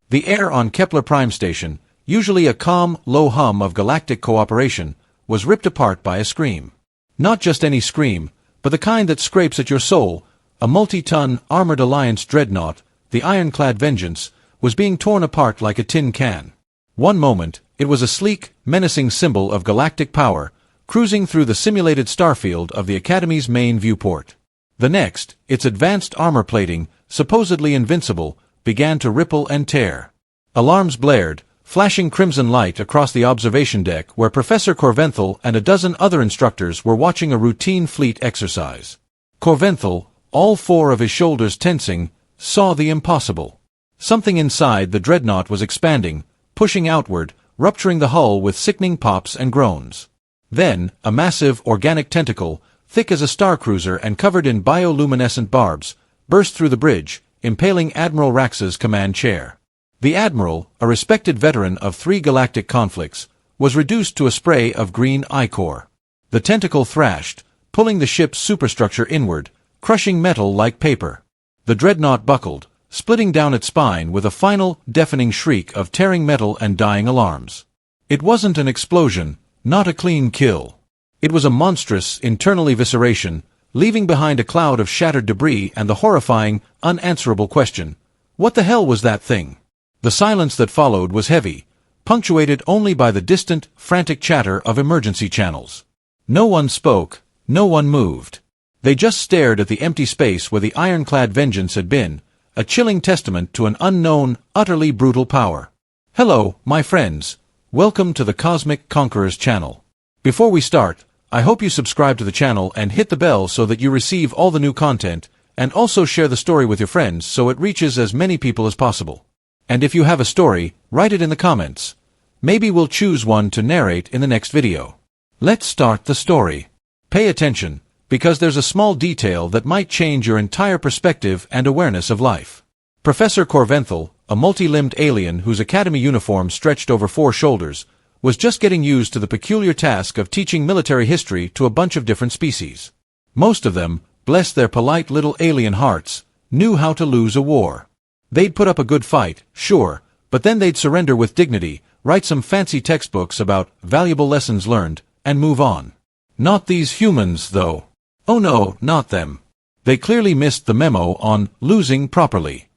The air on Kepler Prime Station, usually a calm, low hum of galactic cooperation, was ripped apart by a scream. Not just any scream, but the kind that scrapes at your soul. A multi-ton, armored Alliance dreadnought, the ironclad Vengeance, was being torn apart like a tin can. One moment, it was a sleek, menacing symbol of galactic power, cruising through the simulated starfield of the Academy's main viewport. The next, its advanced armor plating, supposedly invincible, began to ripple and tear. Alarms blared, flashing crimson light across the observation deck where Professor Corventhal and a dozen other instructors were watching a routine fleet exercise. Corventhal, all four of his shoulders tensing, saw the impossible. Something inside the dreadnought was expanding, pushing outward, rupturing the hull with sickening pops and groans. Then, a massive, organic tentacle, thick as a star cruiser and covered in bioluminescent barbs, burst through the bridge, impaling Admiral Rax's command chair. The Admiral, a respected veteran of 3 galactic conflicts, was reduced to a spray of green ichor. The tentacle thrashed, pulling the ship's superstructure inward, crushing metal like paper. The dreadnought buckled, splitting down its spine with a final, deafening shriek of tearing metal and dying alarms. It wasn't an explosion, not a clean kill. It was a monstrous, internal evisceration, leaving behind a cloud of shattered debris and the horrifying, unanswerable question, what the hell was that thing? The silence that followed was heavy, punctuated only by the distant, frantic chatter of emergency channels. No one spoke, no one moved. They just stared at the empty space where the ironclad Vengeance had been, a chilling testament to an unknown, utterly brutal power. Hello, my friends. Welcome to the Cosmic Conquerors channel. Before we start, I hope you subscribe to the channel and hit the bell so that you receive all the new content, and also share the story with your friends so it reaches as many people as possible. And if you have a story, write it in the comments. Maybe we'll choose one to narrate in the next video. Let's start the story. Pay attention, because there's a small detail that might change your entire perspective and awareness of life. Professor Corventhal, a multi-limbed alien whose academy uniform stretched over 4 shoulders, was just getting used to the peculiar task of teaching military history to a bunch of different species. Most of them, bless their polite little alien hearts, knew how to lose a war. They'd put up a good fight, sure, but then they'd surrender with dignity, write some fancy textbooks about valuable lessons learned, and move on. Not these humans, though. Oh no, not them. They clearly missed the memo on losing properly.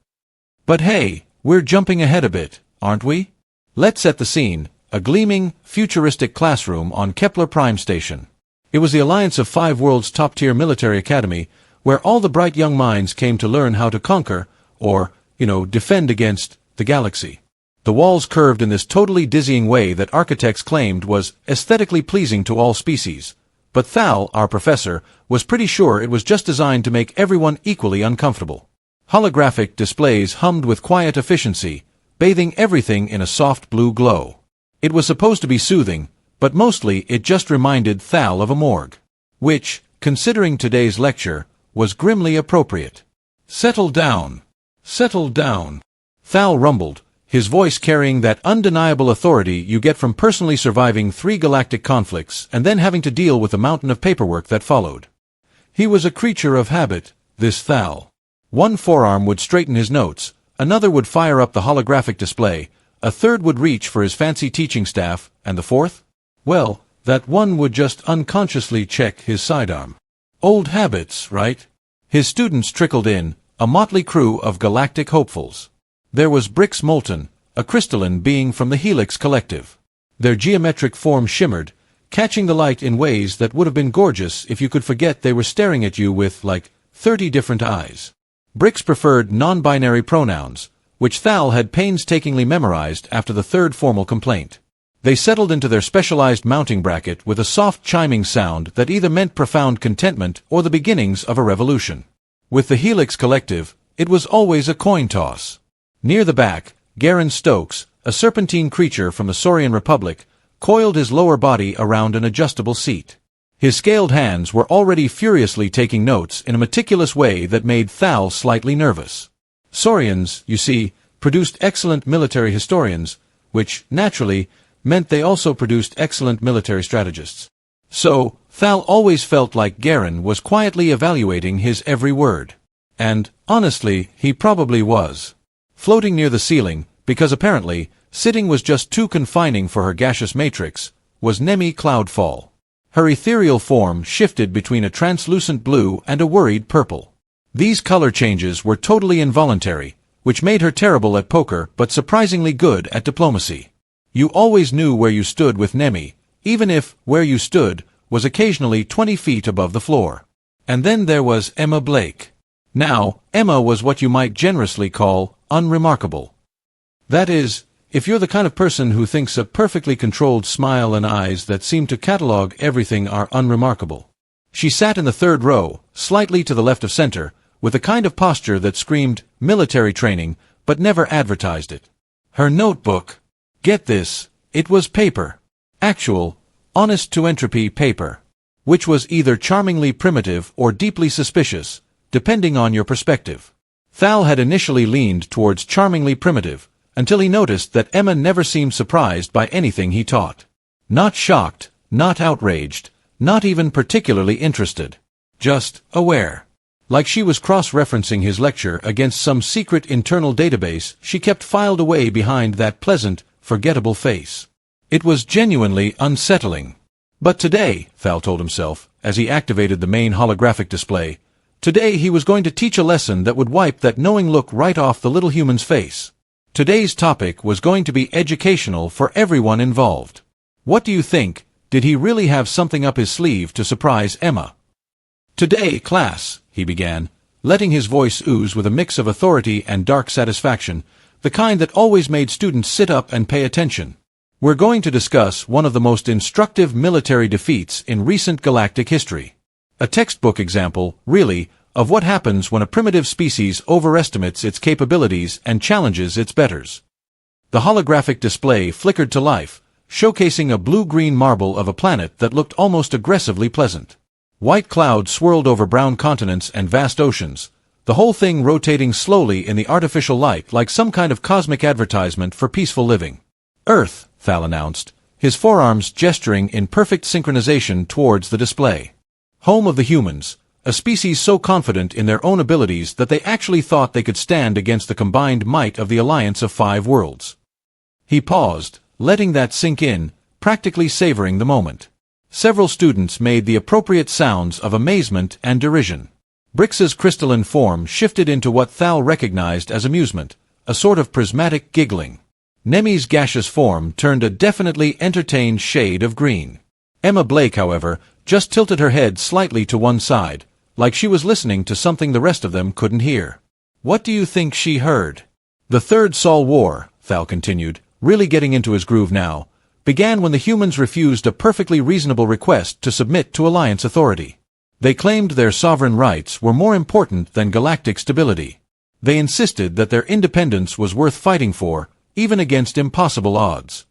But hey, we're jumping ahead a bit, aren't we? Let's set the scene, a gleaming, futuristic classroom on Kepler Prime Station. It was the alliance of 5 worlds' top-tier military academy, where all the bright young minds came to learn how to conquer, or, defend against, the galaxy. The walls curved in this totally dizzying way that architects claimed was aesthetically pleasing to all species. But Thal, our professor, was pretty sure it was just designed to make everyone equally uncomfortable. Holographic displays hummed with quiet efficiency, bathing everything in a soft blue glow. It was supposed to be soothing, but mostly it just reminded Thal of a morgue. Which, considering today's lecture, was grimly appropriate. Settle down. Settle down. Thal rumbled, his voice carrying that undeniable authority you get from personally surviving 3 galactic conflicts and then having to deal with the mountain of paperwork that followed. He was a creature of habit, this Thal. One forearm would straighten his notes, another would fire up the holographic display, a third would reach for his fancy teaching staff, and the fourth? Well, that one would just unconsciously check his sidearm. Old habits, right? His students trickled in, a motley crew of galactic hopefuls. There was Brix Moulton, a crystalline being from the Helix Collective. Their geometric form shimmered, catching the light in ways that would have been gorgeous if you could forget they were staring at you with, 30 different eyes. Brix preferred non-binary pronouns, which Thal had painstakingly memorized after the 3rd formal complaint. They settled into their specialized mounting bracket with a soft chiming sound that either meant profound contentment or the beginnings of a revolution. With the Helix Collective, it was always a coin toss. Near the back, Garen Stokes, a serpentine creature from the Saurian Republic, coiled his lower body around an adjustable seat. His scaled hands were already furiously taking notes in a meticulous way that made Thal slightly nervous. Saurians, you see, produced excellent military historians, which, naturally, meant they also produced excellent military strategists. So, Thal always felt like Garen was quietly evaluating his every word. And, honestly, he probably was. Floating near the ceiling, because apparently, sitting was just too confining for her gaseous matrix, was Nemi Cloudfall. Her ethereal form shifted between a translucent blue and a worried purple. These color changes were totally involuntary, which made her terrible at poker but surprisingly good at diplomacy. You always knew where you stood with Nemi, even if where you stood was occasionally 20 feet above the floor. And then there was Emma Blake. Now, Emma was what you might generously call unremarkable. That is, if you're the kind of person who thinks a perfectly controlled smile and eyes that seem to catalog everything are unremarkable. She sat in the third row, slightly to the left of center, with a kind of posture that screamed military training, but never advertised it. Her notebook. Get this, it was paper. Actual, honest-to-entropy paper. Which was either charmingly primitive or deeply suspicious, depending on your perspective. Thal had initially leaned towards charmingly primitive, until he noticed that Emma never seemed surprised by anything he taught. Not shocked, not outraged, not even particularly interested. Just aware. Like she was cross-referencing his lecture against some secret internal database she kept filed away behind that pleasant, forgettable face. It was genuinely unsettling. But today, Thal told himself, as he activated the main holographic display, today he was going to teach a lesson that would wipe that knowing look right off the little human's face. Today's topic was going to be educational for everyone involved. What do you think? Did he really have something up his sleeve to surprise Emma? Today, class, he began, letting his voice ooze with a mix of authority and dark satisfaction, the kind that always made students sit up and pay attention. We're going to discuss one of the most instructive military defeats in recent galactic history. A textbook example, really, of what happens when a primitive species overestimates its capabilities and challenges its betters. The holographic display flickered to life, showcasing a blue-green marble of a planet that looked almost aggressively pleasant. White clouds swirled over brown continents and vast oceans, the whole thing rotating slowly in the artificial light like some kind of cosmic advertisement for peaceful living. Earth, Thal announced, his forearms gesturing in perfect synchronization towards the display. Home of the humans, a species so confident in their own abilities that they actually thought they could stand against the combined might of the alliance of 5 worlds. He paused, letting that sink in, practically savoring the moment. Several students made the appropriate sounds of amazement and derision. Brix's crystalline form shifted into what Thal recognized as amusement, a sort of prismatic giggling. Nemi's gaseous form turned a definitely entertained shade of green. Emma Blake, however, just tilted her head slightly to one side, like she was listening to something the rest of them couldn't hear. What do you think she heard? The Third Saul War, Thal continued, really getting into his groove now, began when the humans refused a perfectly reasonable request to submit to Alliance authority. They claimed their sovereign rights were more important than galactic stability. They insisted that their independence was worth fighting for, even against impossible odds.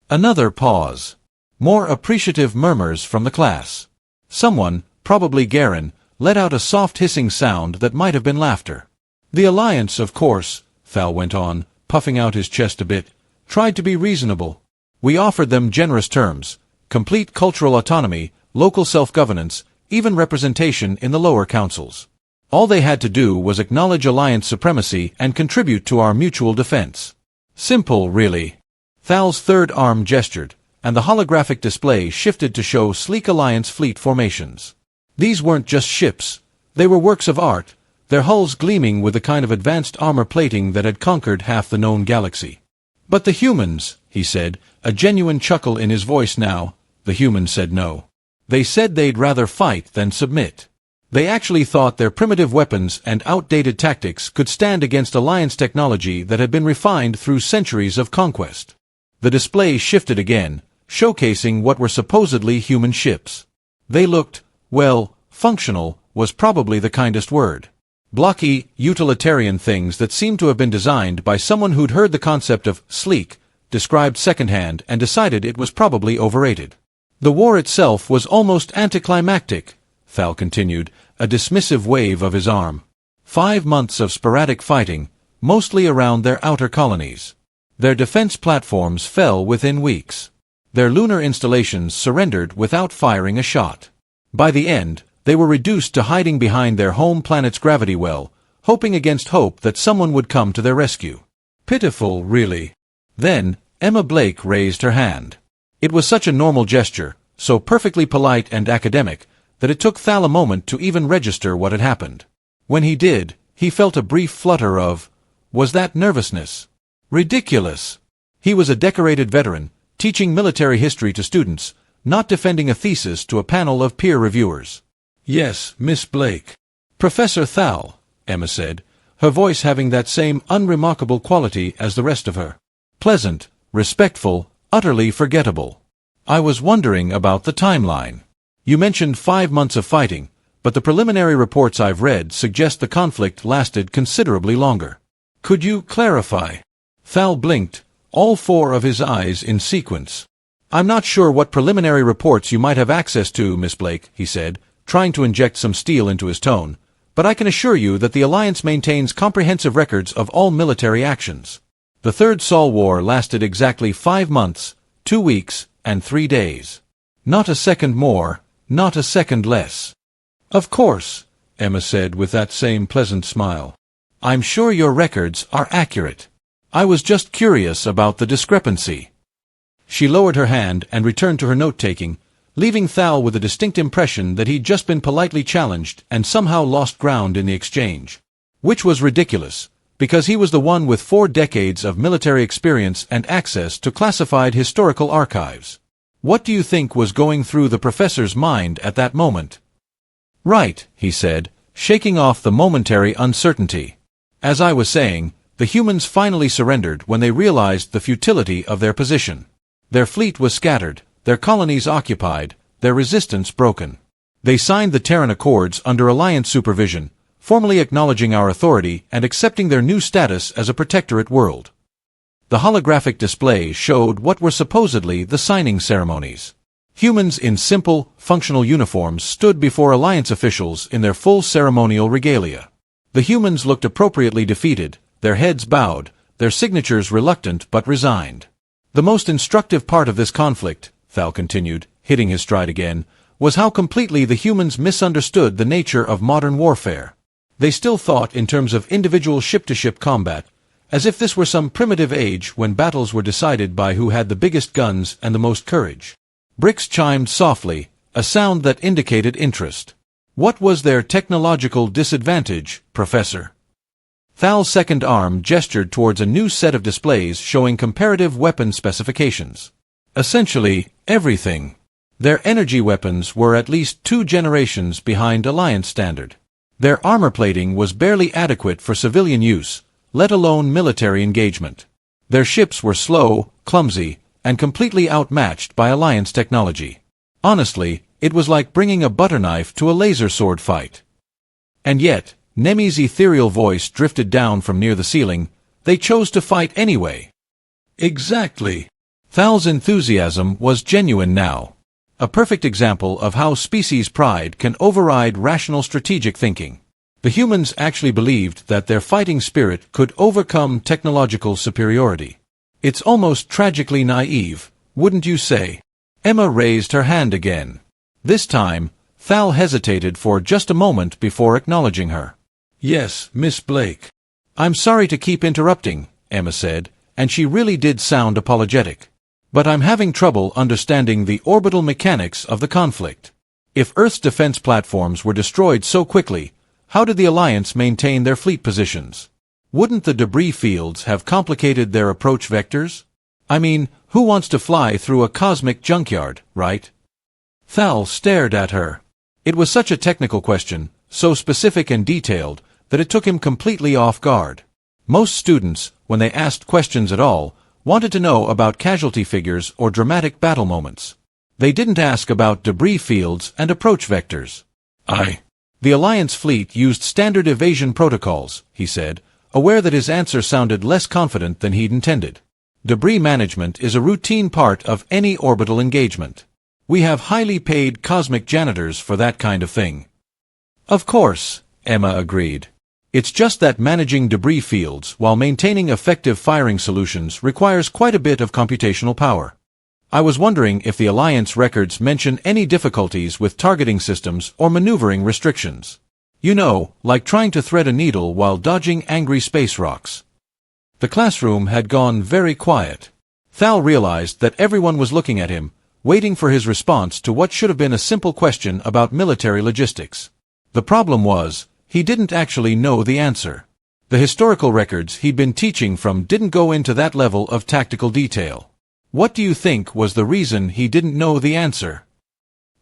Another pause. More appreciative murmurs from the class. Someone, probably Garen, let out a soft hissing sound that might have been laughter. The Alliance, of course, Thal went on, puffing out his chest a bit, tried to be reasonable. We offered them generous terms, complete cultural autonomy, local self-governance, even representation in the lower councils. All they had to do was acknowledge Alliance supremacy and contribute to our mutual defense. Simple, really. Thal's third arm gestured, and the holographic display shifted to show sleek Alliance fleet formations. These weren't just ships, they were works of art, their hulls gleaming with the kind of advanced armor plating that had conquered half the known galaxy. But the humans, he said, a genuine chuckle in his voice now, the humans said no. They said they'd rather fight than submit. They actually thought their primitive weapons and outdated tactics could stand against Alliance technology that had been refined through centuries of conquest. The display shifted again, showcasing what were supposedly human ships. They looked, well, functional was probably the kindest word. Blocky, utilitarian things that seemed to have been designed by someone who'd heard the concept of sleek described secondhand and decided it was probably overrated. The war itself was almost anticlimactic, Thal continued, a dismissive wave of his arm. 5 months of sporadic fighting, mostly around their outer colonies. Their defense platforms fell within weeks. Their lunar installations surrendered without firing a shot. By the end, they were reduced to hiding behind their home planet's gravity well, hoping against hope that someone would come to their rescue. Pitiful, really. Then, Emma Blake raised her hand. It was such a normal gesture, so perfectly polite and academic, that it took Thal a moment to even register what had happened. When he did, he felt a brief flutter of, was that nervousness? Ridiculous! He was a decorated veteran, teaching military history to students, not defending a thesis to a panel of peer reviewers. Yes, Miss Blake. Professor Thal, Emma said, her voice having that same unremarkable quality as the rest of her. Pleasant, respectful, utterly forgettable. I was wondering about the timeline. You mentioned 5 months of fighting, but the preliminary reports I've read suggest the conflict lasted considerably longer. Could you clarify? Thal blinked, all 4 of his eyes in sequence. I'm not sure what preliminary reports you might have access to, Miss Blake, he said, trying to inject some steel into his tone, but I can assure you that the Alliance maintains comprehensive records of all military actions. The Third Saul War lasted exactly 5 months, 2 weeks, and 3 days. Not a second more, not a second less. Of course, Emma said with that same pleasant smile. I'm sure your records are accurate. I was just curious about the discrepancy. She lowered her hand and returned to her note-taking, leaving Thal with a distinct impression that he'd just been politely challenged and somehow lost ground in the exchange. Which was ridiculous, because he was the one with 4 decades of military experience and access to classified historical archives. What do you think was going through the professor's mind at that moment? Right, he said, shaking off the momentary uncertainty. As I was saying, the humans finally surrendered when they realized the futility of their position. Their fleet was scattered, their colonies occupied, their resistance broken. They signed the Terran Accords under Alliance supervision, formally acknowledging our authority and accepting their new status as a protectorate world. The holographic display showed what were supposedly the signing ceremonies. Humans in simple, functional uniforms stood before Alliance officials in their full ceremonial regalia. The humans looked appropriately defeated, their heads bowed, their signatures reluctant but resigned. The most instructive part of this conflict, Thal continued, hitting his stride again, was how completely the humans misunderstood the nature of modern warfare. They still thought in terms of individual ship-to-ship combat, as if this were some primitive age when battles were decided by who had the biggest guns and the most courage. Bricks chimed softly, a sound that indicated interest. What was their technological disadvantage, Professor? Thal's second arm gestured towards a new set of displays showing comparative weapon specifications. Essentially, everything. Their energy weapons were at least 2 generations behind Alliance standard. Their armor plating was barely adequate for civilian use, let alone military engagement. Their ships were slow, clumsy, and completely outmatched by Alliance technology. Honestly, it was like bringing a butter knife to a laser sword fight. And yet, Nemi's ethereal voice drifted down from near the ceiling, they chose to fight anyway. Exactly. Thal's enthusiasm was genuine now. A perfect example of how species pride can override rational strategic thinking. The humans actually believed that their fighting spirit could overcome technological superiority. It's almost tragically naive, wouldn't you say? Emma raised her hand again. This time, Thal hesitated for just a moment before acknowledging her. Yes, Miss Blake. I'm sorry to keep interrupting, Emma said, and she really did sound apologetic. But I'm having trouble understanding the orbital mechanics of the conflict. If Earth's defense platforms were destroyed so quickly, how did the Alliance maintain their fleet positions? Wouldn't the debris fields have complicated their approach vectors? I mean, who wants to fly through a cosmic junkyard, right? Thal stared at her. It was such a technical question, so specific and detailed, that it took him completely off guard. Most students, when they asked questions at all, wanted to know about casualty figures or dramatic battle moments. They didn't ask about debris fields and approach vectors. The Alliance fleet used standard evasion protocols, he said, aware that his answer sounded less confident than he'd intended. Debris management is a routine part of any orbital engagement. We have highly paid cosmic janitors for that kind of thing. Of course, Emma agreed. It's just that managing debris fields while maintaining effective firing solutions requires quite a bit of computational power. I was wondering if the Alliance records mention any difficulties with targeting systems or maneuvering restrictions. You know, like trying to thread a needle while dodging angry space rocks. The classroom had gone very quiet. Thal realized that everyone was looking at him, waiting for his response to what should have been a simple question about military logistics. The problem was, he didn't actually know the answer. The historical records he'd been teaching from didn't go into that level of tactical detail. What do you think was the reason he didn't know the answer?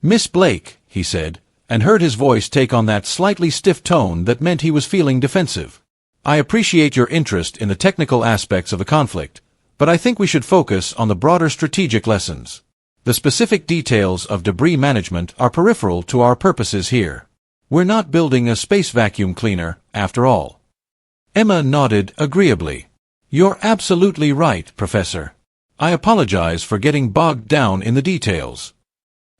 Miss Blake, he said, and heard his voice take on that slightly stiff tone that meant he was feeling defensive. I appreciate your interest in the technical aspects of the conflict, but I think we should focus on the broader strategic lessons. The specific details of debris management are peripheral to our purposes here. We're not building a space vacuum cleaner, after all. Emma nodded agreeably. You're absolutely right, Professor. I apologize for getting bogged down in the details.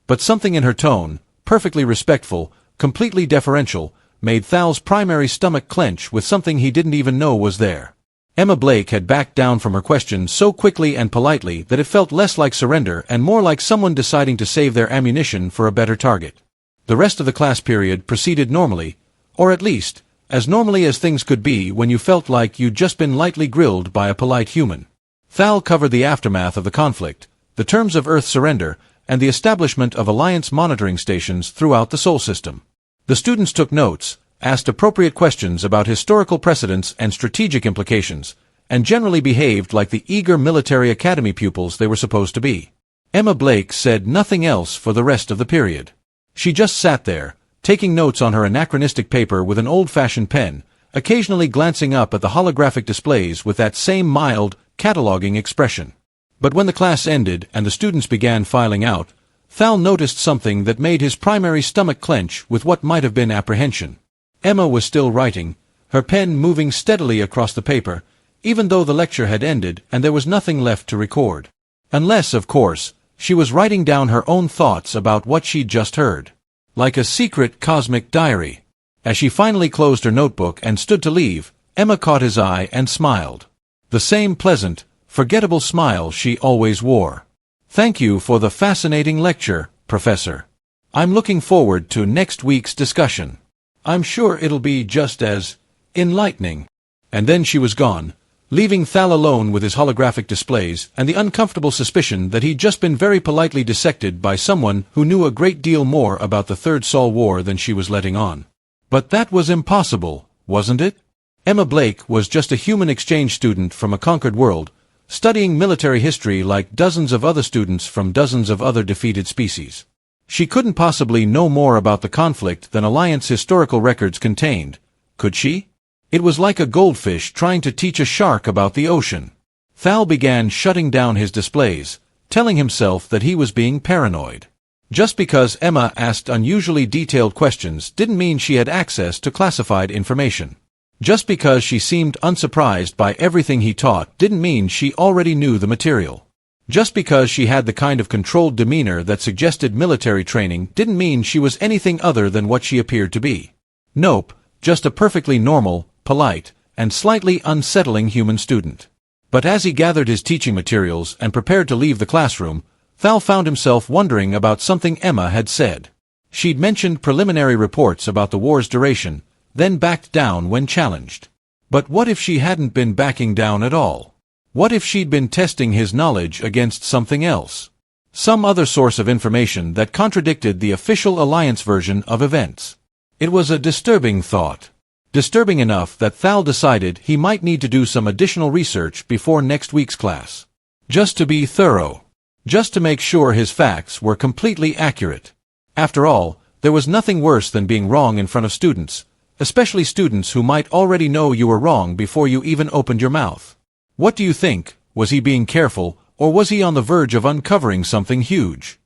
But something in her tone, perfectly respectful, completely deferential, made Thal's primary stomach clench with something he didn't even know was there. Emma Blake had backed down from her question so quickly and politely that it felt less like surrender and more like someone deciding to save their ammunition for a better target. The rest of the class period proceeded normally, or at least, as normally as things could be when you felt like you'd just been lightly grilled by a polite human. Thal covered the aftermath of the conflict, the terms of Earth surrender, and the establishment of Alliance monitoring stations throughout the Sol system. The students took notes, asked appropriate questions about historical precedents and strategic implications, and generally behaved like the eager military academy pupils they were supposed to be. Emma Blake said nothing else for the rest of the period. She just sat there, taking notes on her anachronistic paper with an old-fashioned pen, occasionally glancing up at the holographic displays with that same mild, cataloging expression. But when the class ended and the students began filing out, Thal noticed something that made his primary stomach clench with what might have been apprehension. Emma was still writing, her pen moving steadily across the paper, even though the lecture had ended and there was nothing left to record. Unless, of course, she was writing down her own thoughts about what she'd just heard. Like a secret cosmic diary. As she finally closed her notebook and stood to leave, Emma caught his eye and smiled. The same pleasant, forgettable smile she always wore. Thank you for the fascinating lecture, Professor. I'm looking forward to next week's discussion. I'm sure it'll be just as enlightening. And then she was gone, leaving Thal alone with his holographic displays and the uncomfortable suspicion that he'd just been very politely dissected by someone who knew a great deal more about the Third Saul War than she was letting on. But that was impossible, wasn't it? Emma Blake was just a human exchange student from a conquered world, studying military history like dozens of other students from dozens of other defeated species. She couldn't possibly know more about the conflict than Alliance historical records contained, could she? It was like a goldfish trying to teach a shark about the ocean. Thal began shutting down his displays, telling himself that he was being paranoid. Just because Emma asked unusually detailed questions didn't mean she had access to classified information. Just because she seemed unsurprised by everything he taught didn't mean she already knew the material. Just because she had the kind of controlled demeanor that suggested military training didn't mean she was anything other than what she appeared to be. Nope, just a perfectly normal, polite, and slightly unsettling human student. But as he gathered his teaching materials and prepared to leave the classroom, Thal found himself wondering about something Emma had said. She'd mentioned preliminary reports about the war's duration, then backed down when challenged. But what if she hadn't been backing down at all? What if she'd been testing his knowledge against something else? Some other source of information that contradicted the official Alliance version of events. It was a disturbing thought. Disturbing enough that Thal decided he might need to do some additional research before next week's class. Just to be thorough. Just to make sure his facts were completely accurate. After all, there was nothing worse than being wrong in front of students, especially students who might already know you were wrong before you even opened your mouth. What do you think? Was he being careful, or was he on the verge of uncovering something huge?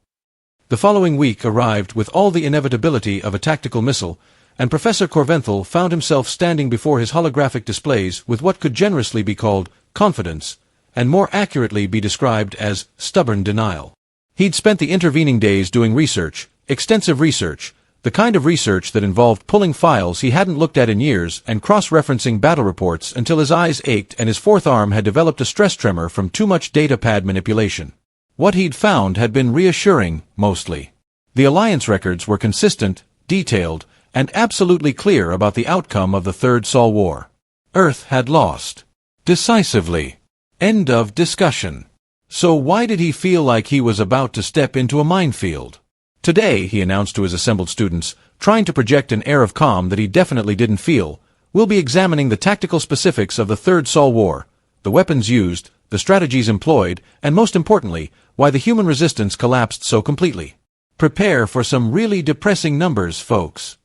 The following week arrived with all the inevitability of a tactical missile, and Professor Corventhal found himself standing before his holographic displays with what could generously be called confidence, and more accurately be described as stubborn denial. He'd spent the intervening days doing research, extensive research, the kind of research that involved pulling files he hadn't looked at in years and cross-referencing battle reports until his eyes ached and his fourth arm had developed a stress tremor from too much data pad manipulation. What he'd found had been reassuring, mostly. The Alliance records were consistent, detailed, and absolutely clear about the outcome of the Third Saul War. Earth had lost. Decisively. End of discussion. So why did he feel like he was about to step into a minefield? Today, he announced to his assembled students, trying to project an air of calm that he definitely didn't feel, we'll be examining the tactical specifics of the Third Saul War, the weapons used, the strategies employed, and most importantly, why the human resistance collapsed so completely. Prepare for some really depressing numbers, folks.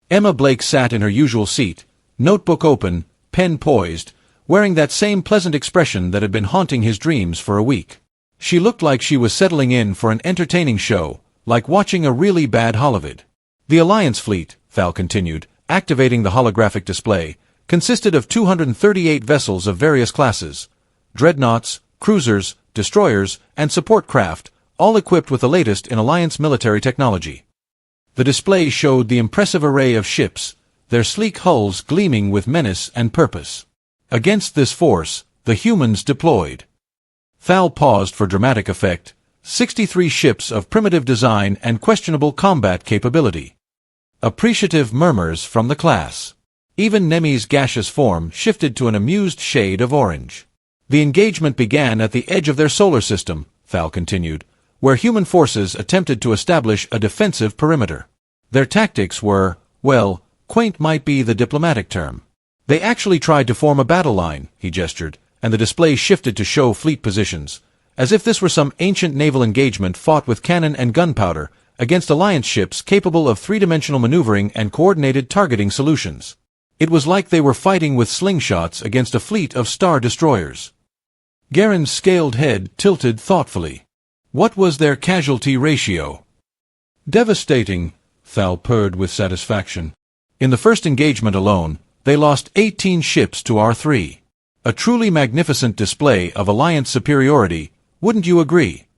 Emma Blake sat in her usual seat, notebook open, pen poised, wearing that same pleasant expression that had been haunting his dreams for a week. She looked like she was settling in for an entertaining show, like watching a really bad Hollywood. The Alliance fleet, Thal continued, activating the holographic display, consisted of 238 vessels of various classes, dreadnoughts, cruisers, destroyers, and support craft, all equipped with the latest in Alliance military technology. The display showed the impressive array of ships, their sleek hulls gleaming with menace and purpose. Against this force, the humans deployed. Thal paused for dramatic effect, 63 ships of primitive design and questionable combat capability. Appreciative murmurs from the class. Even Nemi's gaseous form shifted to an amused shade of orange. The engagement began at the edge of their solar system, Thal continued, where human forces attempted to establish a defensive perimeter. Their tactics were, well, quaint might be the diplomatic term. They actually tried to form a battle line, he gestured, and the display shifted to show fleet positions, as if this were some ancient naval engagement fought with cannon and gunpowder against Alliance ships capable of three-dimensional maneuvering and coordinated targeting solutions. It was like they were fighting with slingshots against a fleet of star destroyers. Garen's scaled head tilted thoughtfully. What was their casualty ratio? Devastating, Thal purred with satisfaction. In the first engagement alone, they lost 18 ships to our 3. A truly magnificent display of Alliance superiority, wouldn't you agree?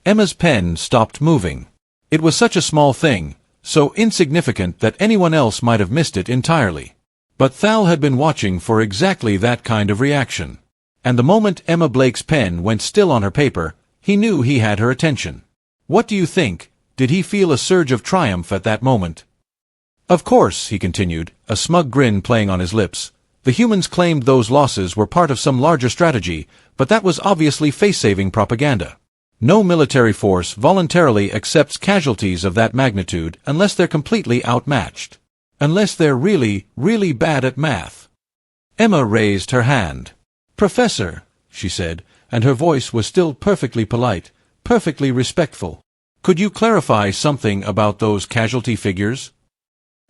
Emma's pen stopped moving. It was such a small thing, so insignificant that anyone else might have missed it entirely. But Thal had been watching for exactly that kind of reaction. And the moment Emma Blake's pen went still on her paper, he knew he had her attention. What do you think? Did he feel a surge of triumph at that moment? Of course, he continued, a smug grin playing on his lips. The humans claimed those losses were part of some larger strategy, but that was obviously face-saving propaganda. No military force voluntarily accepts casualties of that magnitude unless they're completely outmatched. Unless they're really, really bad at math. Emma raised her hand. Professor, she said, and her voice was still perfectly polite, perfectly respectful. Could you clarify something about those casualty figures?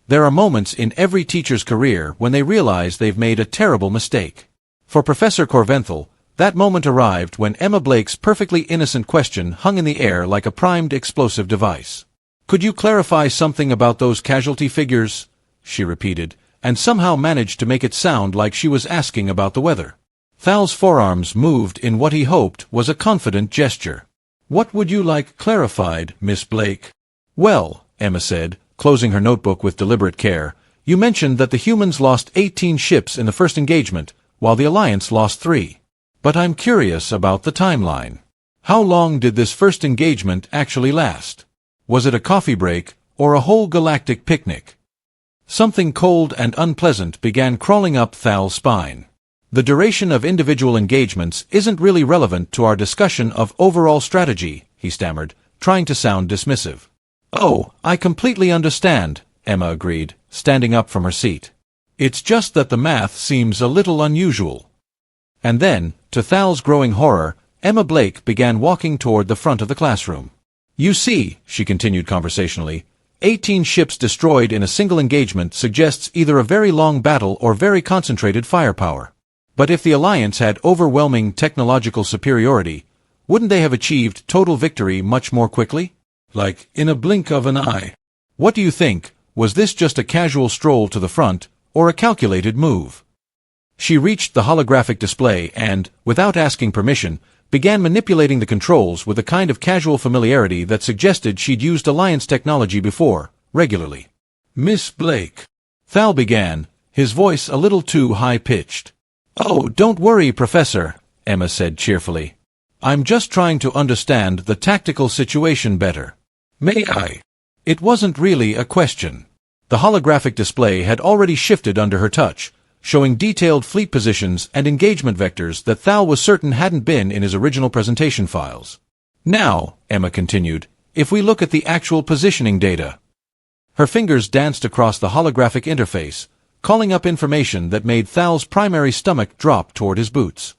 There are moments in every teacher's career when they realize they've made a terrible mistake. For Professor Corventhal, that moment arrived when Emma Blake's perfectly innocent question hung in the air like a primed explosive device. Could you clarify something about those casualty figures? She repeated, and somehow managed to make it sound like she was asking about the weather. Thal's forearms moved in what he hoped was a confident gesture. What would you like clarified, Miss Blake? Well, Emma said, closing her notebook with deliberate care, you mentioned that the humans lost 18 ships in the first engagement, while the Alliance lost 3. But I'm curious about the timeline. How long did this first engagement actually last? Was it a coffee break, or a whole galactic picnic? Something cold and unpleasant began crawling up Thal's spine. The duration of individual engagements isn't really relevant to our discussion of overall strategy, he stammered, trying to sound dismissive. Oh, I completely understand, Emma agreed, standing up from her seat. It's just that the math seems a little unusual. And then, to Thal's growing horror, Emma Blake began walking toward the front of the classroom. You see, she continued conversationally, 18 ships destroyed in a single engagement suggests either a very long battle or very concentrated firepower. But if the Alliance had overwhelming technological superiority, wouldn't they have achieved total victory much more quickly? Like, in a blink of an eye. What do you think? Was this just a casual stroll to the front, or a calculated move? She reached the holographic display and, without asking permission, began manipulating the controls with a kind of casual familiarity that suggested she'd used Alliance technology before, regularly. Miss Blake. Thal began, his voice a little too high-pitched. Oh, don't worry, Professor, Emma said cheerfully. I'm just trying to understand the tactical situation better. May I? It wasn't really a question. The holographic display had already shifted under her touch, showing detailed fleet positions and engagement vectors that Thal was certain hadn't been in his original presentation files. Now, Emma continued, if we look at the actual positioning data. Her fingers danced across the holographic interface, calling up information that made Thal's primary stomach drop toward his boots.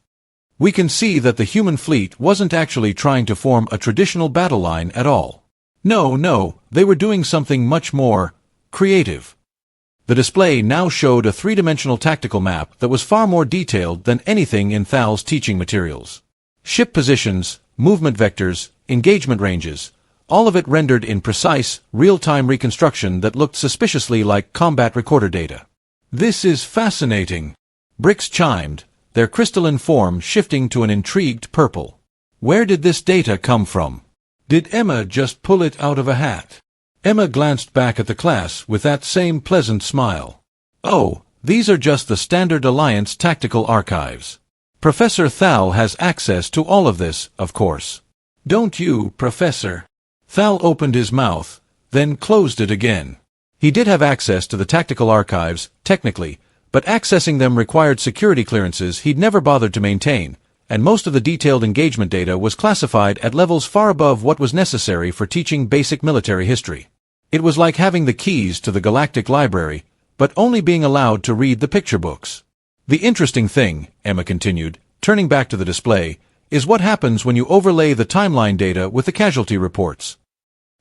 We can see that the human fleet wasn't actually trying to form a traditional battle line at all. No, they were doing something much more creative. The display now showed a three-dimensional tactical map that was far more detailed than anything in Thal's teaching materials. Ship positions, movement vectors, engagement ranges, all of it rendered in precise, real-time reconstruction that looked suspiciously like combat recorder data. This is fascinating. Bricks chimed, their crystalline form shifting to an intrigued purple. Where did this data come from? Did Emma just pull it out of a hat? Emma glanced back at the class with that same pleasant smile. Oh, these are just the standard Alliance tactical archives. Professor Thal has access to all of this, of course. Don't you, Professor? Thal opened his mouth, then closed it again. He did have access to the tactical archives, technically, but accessing them required security clearances he'd never bothered to maintain, and most of the detailed engagement data was classified at levels far above what was necessary for teaching basic military history. It was like having the keys to the Galactic library, but only being allowed to read the picture books. The interesting thing, Emma continued, turning back to the display, is what happens when you overlay the timeline data with the casualty reports.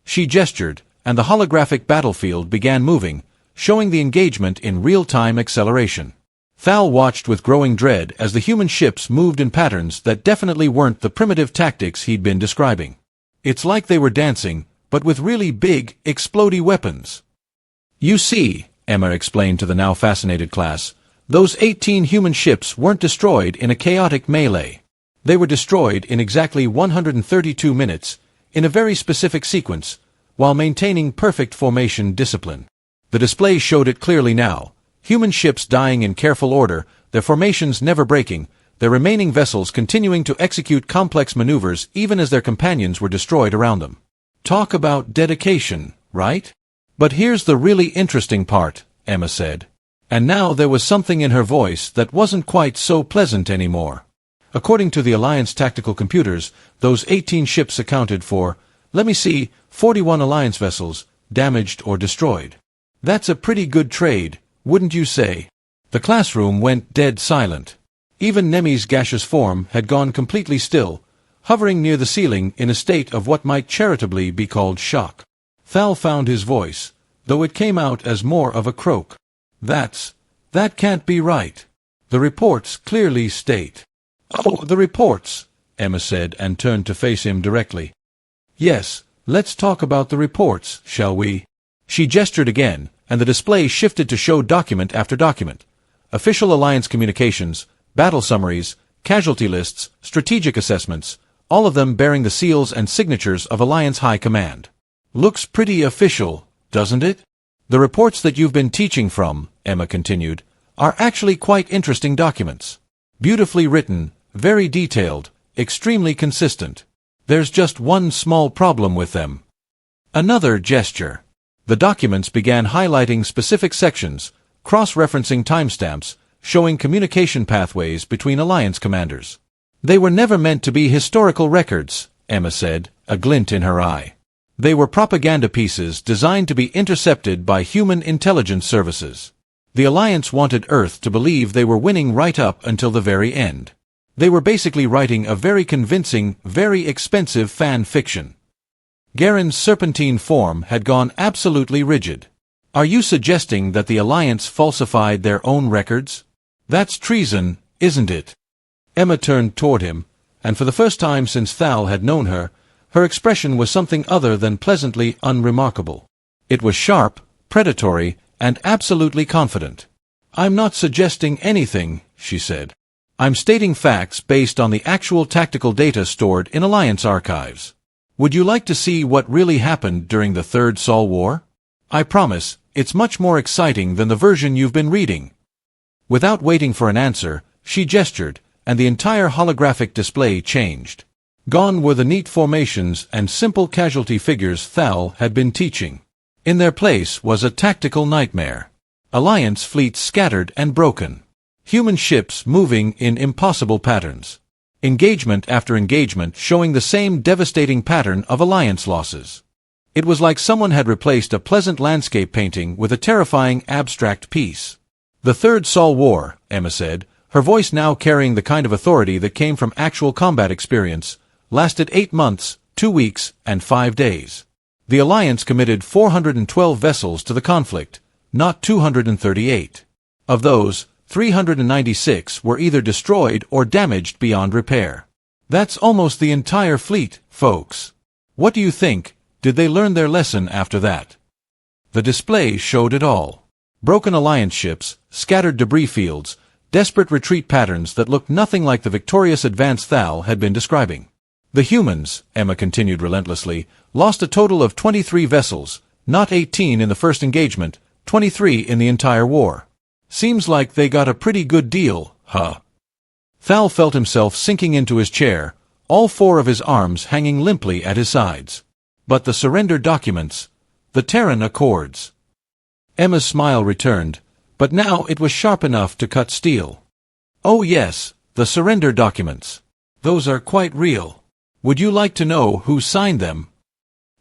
She gestured, and the holographic battlefield began moving, showing the engagement in real-time acceleration. Thal watched with growing dread as the human ships moved in patterns that definitely weren't the primitive tactics he'd been describing. It's like they were dancing, but with really big, explodey weapons. You see, Emma explained to the now fascinated class, those 18 human ships weren't destroyed in a chaotic melee. They were destroyed in exactly 132 minutes, in a very specific sequence, while maintaining perfect formation discipline. The display showed it clearly now. Human ships dying in careful order, their formations never breaking, their remaining vessels continuing to execute complex maneuvers even as their companions were destroyed around them. Talk about dedication, right? But here's the really interesting part, Emma said. And now there was something in her voice that wasn't quite so pleasant anymore. According to the Alliance tactical computers, those 18 ships accounted for, 41 Alliance vessels, damaged or destroyed. That's a pretty good trade, wouldn't you say? The classroom went dead silent. Even Nemi's gaseous form had gone completely still, hovering near the ceiling in a state of what might charitably be called shock. Thal found his voice, though it came out as more of a croak. That can't be right. The reports clearly state. Oh, the reports, Emma said and turned to face him directly. Yes, let's talk about the reports, shall we? She gestured again, and the display shifted to show document after document. Official Alliance communications, battle summaries, casualty lists, strategic assessments, all of them bearing the seals and signatures of Alliance High Command. Looks pretty official, doesn't it? The reports that you've been teaching from, Emma continued, are actually quite interesting documents. Beautifully written, very detailed, extremely consistent. There's just one small problem with them. Another gesture. The documents began highlighting specific sections, cross-referencing timestamps, showing communication pathways between Alliance commanders. They were never meant to be historical records, Emma said, a glint in her eye. They were propaganda pieces designed to be intercepted by human intelligence services. The Alliance wanted Earth to believe they were winning right up until the very end. They were basically writing a very convincing, very expensive fan fiction. Garen's serpentine form had gone absolutely rigid. Are you suggesting that the Alliance falsified their own records? That's treason, isn't it? Emma turned toward him, and for the first time since Thal had known her, her expression was something other than pleasantly unremarkable. It was sharp, predatory, and absolutely confident. I'm not suggesting anything, she said. I'm stating facts based on the actual tactical data stored in Alliance archives. Would you like to see what really happened during the Third Saul War? I promise, it's much more exciting than the version you've been reading. Without waiting for an answer, she gestured, and the entire holographic display changed. Gone were the neat formations and simple casualty figures Thal had been teaching. In their place was a tactical nightmare. Alliance fleets scattered and broken. Human ships moving in impossible patterns. Engagement after engagement showing the same devastating pattern of Alliance losses. It was like someone had replaced a pleasant landscape painting with a terrifying abstract piece. The Third Saul War, Emma said, her voice now carrying the kind of authority that came from actual combat experience, lasted 8 months, 2 weeks, and 5 days. The Alliance committed 412 vessels to the conflict, not 238. Of those, 396 were either destroyed or damaged beyond repair. That's almost the entire fleet, folks. What do you think? Did they learn their lesson after that? The display showed it all. Broken Alliance ships, scattered debris fields, desperate retreat patterns that looked nothing like the victorious advance Thal had been describing. The humans, Emma continued relentlessly, lost a total of 23 vessels, not 18 in the first engagement, 23 in the entire war. Seems like they got a pretty good deal, huh? Thal felt himself sinking into his chair, all 4 of his arms hanging limply at his sides. But the surrender documents, the Terran Accords. Emma's smile returned, but now it was sharp enough to cut steel. Oh yes, the surrender documents. Those are quite real. Would you like to know who signed them?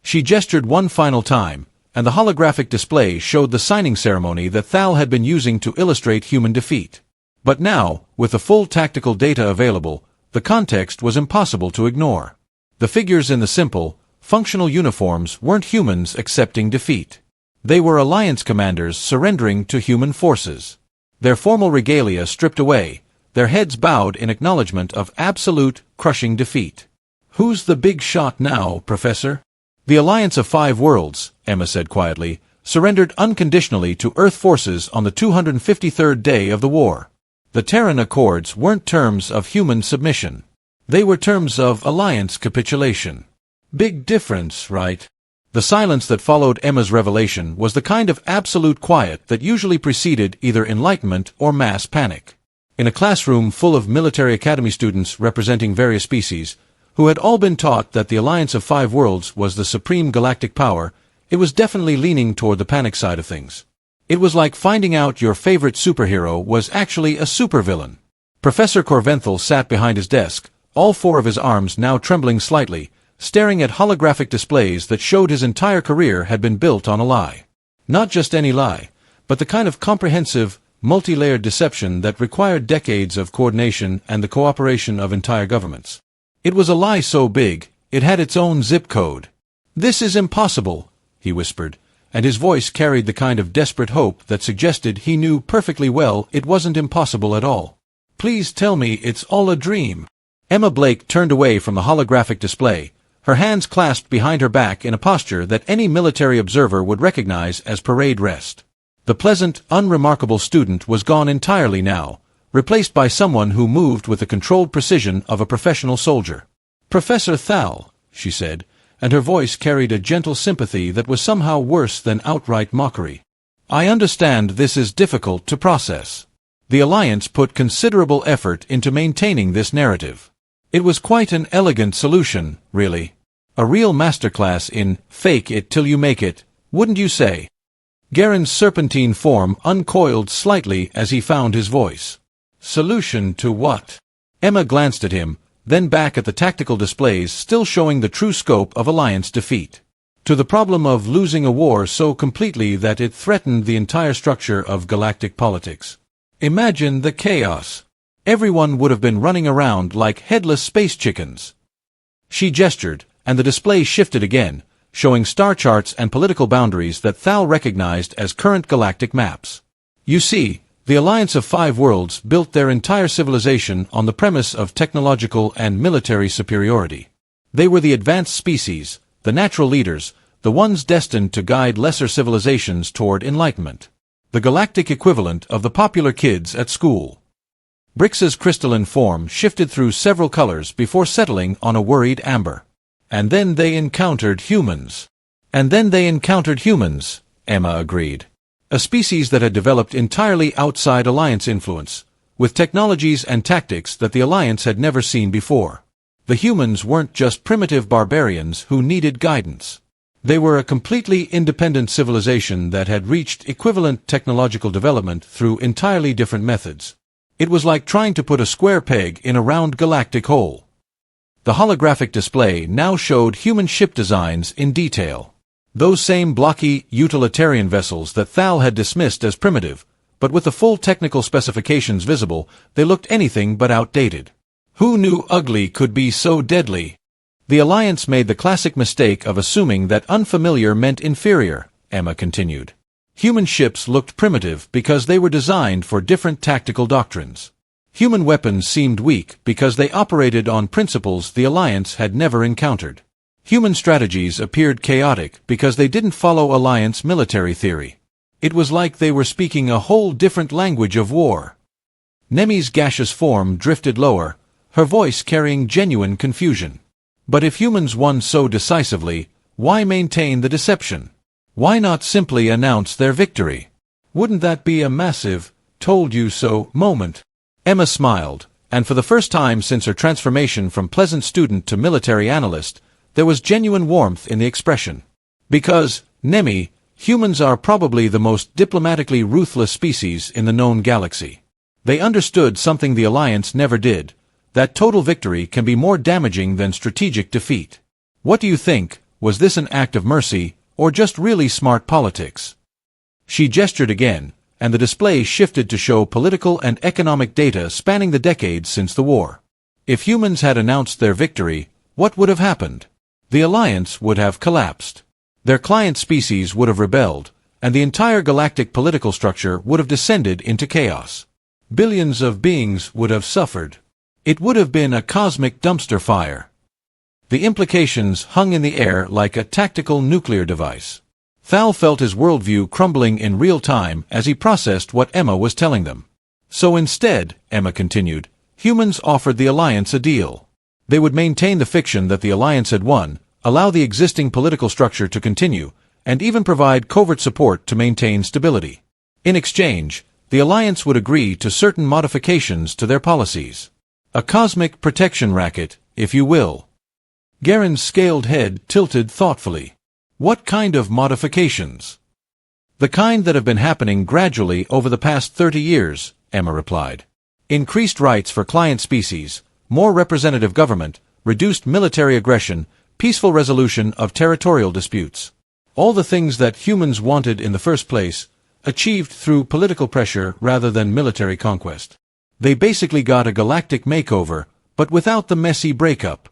She gestured one final time, and the holographic display showed the signing ceremony that Thal had been using to illustrate human defeat. But now, with the full tactical data available, the context was impossible to ignore. The figures in the simple, functional uniforms weren't humans accepting defeat. They were Alliance commanders surrendering to human forces. Their formal regalia stripped away, their heads bowed in acknowledgement of absolute, crushing defeat. Who's the big shot now, Professor? The Alliance of 5 Worlds, Emma said quietly, surrendered unconditionally to Earth forces on the 253rd day of the war. The Terran Accords weren't terms of human submission. They were terms of Alliance capitulation. Big difference, right? The silence that followed Emma's revelation was the kind of absolute quiet that usually preceded either enlightenment or mass panic. In a classroom full of military academy students representing various species, who had all been taught that the Alliance of 5 Worlds was the supreme galactic power, it was definitely leaning toward the panic side of things. It was like finding out your favorite superhero was actually a supervillain. Professor Corventhal sat behind his desk, all 4 of his arms now trembling slightly, staring at holographic displays that showed his entire career had been built on a lie. Not just any lie, but the kind of comprehensive, multi-layered deception that required decades of coordination and the cooperation of entire governments. It was a lie so big, it had its own zip code. "This is impossible," he whispered, and his voice carried the kind of desperate hope that suggested he knew perfectly well it wasn't impossible at all. "Please tell me it's all a dream." Emma Blake turned away from the holographic display, her hands clasped behind her back in a posture that any military observer would recognize as parade rest. The pleasant, unremarkable student was gone entirely now, replaced by someone who moved with the controlled precision of a professional soldier. "Professor Thal," she said, and her voice carried a gentle sympathy that was somehow worse than outright mockery. "I understand this is difficult to process. The Alliance put considerable effort into maintaining this narrative. It was quite an elegant solution, really. A real masterclass in fake it till you make it, wouldn't you say?" Garen's serpentine form uncoiled slightly as he found his voice. "Solution to what?" Emma glanced at him, then back at the tactical displays still showing the true scope of Alliance defeat. "To the problem of losing a war so completely that it threatened the entire structure of galactic politics. Imagine the chaos. Everyone would have been running around like headless space chickens." She gestured, and the display shifted again, showing star charts and political boundaries that Thal recognized as current galactic maps. "You see, the Alliance of 5 Worlds built their entire civilization on the premise of technological and military superiority. They were the advanced species, the natural leaders, the ones destined to guide lesser civilizations toward enlightenment. The galactic equivalent of the popular kids at school." Brix's crystalline form shifted through several colors before settling on a worried amber. "And then they encountered humans." "And then they encountered humans," Emma agreed. "A species that had developed entirely outside Alliance influence, with technologies and tactics that the Alliance had never seen before. The humans weren't just primitive barbarians who needed guidance. They were a completely independent civilization that had reached equivalent technological development through entirely different methods. It was like trying to put a square peg in a round galactic hole. The holographic display now showed human ship designs in detail. Those same blocky, utilitarian vessels that Thal had dismissed as primitive, but with the full technical specifications visible, they looked anything but outdated. Who knew ugly could be so deadly? The Alliance made the classic mistake of assuming that unfamiliar meant inferior, Emma continued. Human ships looked primitive because they were designed for different tactical doctrines. Human weapons seemed weak because they operated on principles the Alliance had never encountered. Human strategies appeared chaotic because they didn't follow Alliance military theory. It was like they were speaking a whole different language of war. Nemi's gaseous form drifted lower, her voice carrying genuine confusion. But if humans won so decisively, why maintain the deception? Why not simply announce their victory? Wouldn't that be a massive, told-you-so moment? Emma smiled, and for the first time since her transformation from pleasant student to military analyst, there was genuine warmth in the expression. Because, Nemi, humans are probably the most diplomatically ruthless species in the known galaxy. They understood something the Alliance never did, that total victory can be more damaging than strategic defeat. What do you think? Was this an act of mercy, or just really smart politics? She gestured again, and the display shifted to show political and economic data spanning the decades since the war. If humans had announced their victory, what would have happened? The Alliance would have collapsed. Their client species would have rebelled, and the entire galactic political structure would have descended into chaos. Billions of beings would have suffered. It would have been a cosmic dumpster fire. The implications hung in the air like a tactical nuclear device. Thal felt his worldview crumbling in real time as he processed what Emma was telling them. So instead, Emma continued, humans offered the Alliance a deal. They would maintain the fiction that the Alliance had won, allow the existing political structure to continue, and even provide covert support to maintain stability. In exchange, the Alliance would agree to certain modifications to their policies. A cosmic protection racket, if you will. Garen's scaled head tilted thoughtfully. What kind of modifications? The kind that have been happening gradually over the past 30 years, Emma replied. Increased rights for client species, more representative government, reduced military aggression, peaceful resolution of territorial disputes. All the things that humans wanted in the first place, achieved through political pressure rather than military conquest. They basically got a galactic makeover, but without the messy breakup.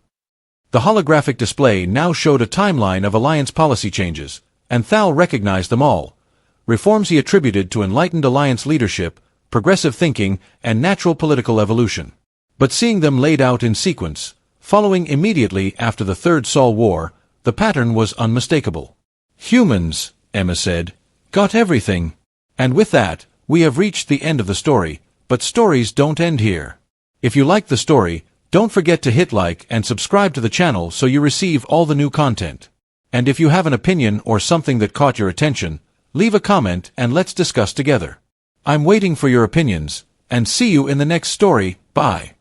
The holographic display now showed a timeline of Alliance policy changes, and Thal recognized them all. Reforms he attributed to enlightened Alliance leadership, progressive thinking, and natural political evolution. But seeing them laid out in sequence, following immediately after the Third Saul War, the pattern was unmistakable. Humans, Emma said, got everything. And with that, we have reached the end of the story. But stories don't end here. If you like the story, don't forget to hit like and subscribe to the channel so you receive all the new content. And if you have an opinion or something that caught your attention, leave a comment and let's discuss together. I'm waiting for your opinions, and see you in the next story. Bye.